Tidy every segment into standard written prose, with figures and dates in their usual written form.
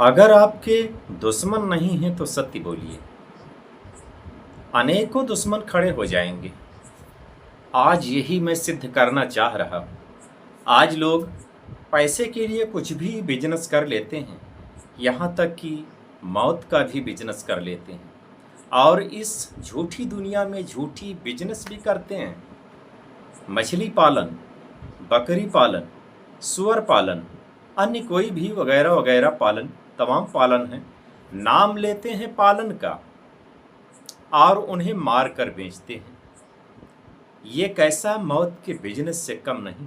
अगर आपके दुश्मन नहीं हैं तो सत्य बोलिए। अनेकों दुश्मन खड़े हो जाएंगे। आज यही मैं सिद्ध करना चाह रहा हूँ। आज लोग पैसे के लिए कुछ भी बिजनेस कर लेते हैं, यहाँ तक कि मौत का भी बिजनेस कर लेते हैं और इस झूठी दुनिया में झूठी बिजनेस भी करते हैं। मछली पालन, बकरी पालन, सुअर पालन, अन्य कोई भी वगैरह वगैरह पालन, तमाम पालन हैं। नाम लेते हैं पालन का और उन्हें मार कर बेचते हैं। ये कैसा मौत के बिजनेस से कम नहीं।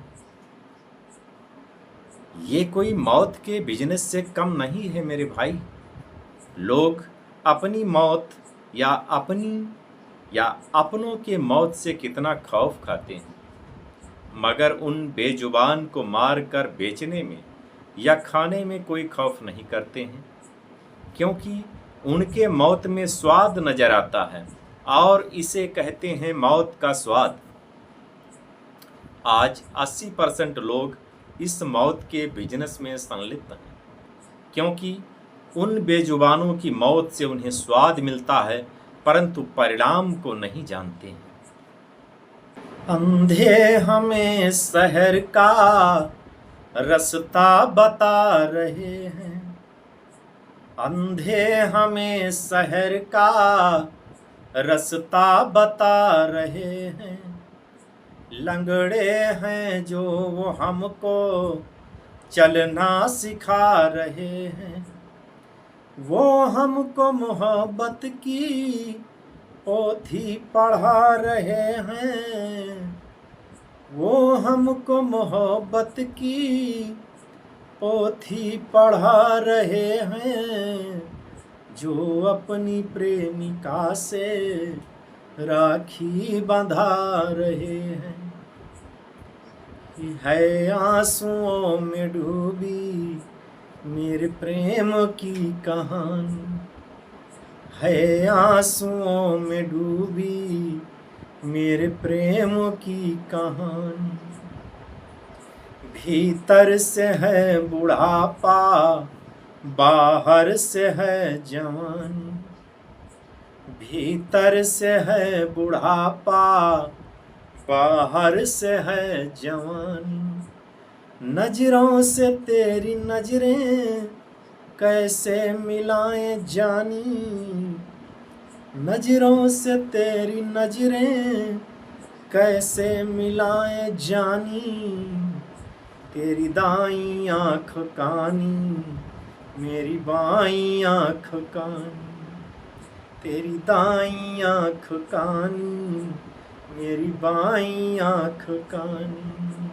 ये कोई मौत के बिजनेस से कम नहीं है मेरे भाई। लोग अपनी मौत या अपनों के मौत से कितना खौफ खाते हैं, मगर उन बेजुबान को मार कर बेचने में या खाने में कोई खौफ नहीं करते हैं, क्योंकि उनके मौत में स्वाद नजर आता है और इसे कहते हैं मौत का स्वाद। आज 80% लोग इस मौत के बिजनेस में संलिप्त हैं, क्योंकि उन बेजुबानों की मौत से उन्हें स्वाद मिलता है परंतु परिणाम को नहीं जानते हैं। अंधे हमें शहर का रास्ता बता रहे हैं, अंधे हमें शहर का रास्ता बता रहे हैं। लंगड़े हैं जो वो हमको चलना सिखा रहे हैं। वो हमको मोहब्बत की पोथी पढ़ा रहे हैं। वो हमको मोहब्बत की पोथी पढ़ा रहे हैं, जो अपनी प्रेमिका से राखी बंधा रहे हैं। है आंसुओं में डूबी मेरे प्रेम की कहानी, है आंसुओं में डूबी मेरे प्रेम की कहानी। भीतर से है बुढ़ापा, बाहर से है जवानी। भीतर से है बुढ़ापा, बाहर से है जवानी। नजरों से तेरी नजरें कैसे मिलाएं जानी। नजरों से तेरी नजरें कैसे मिलाएं जानी। तेरी दाईं आँख कानी, मेरी बाईं आँख कानी। तेरी दाईं आँख कानी, मेरी बाईं आँख कानी।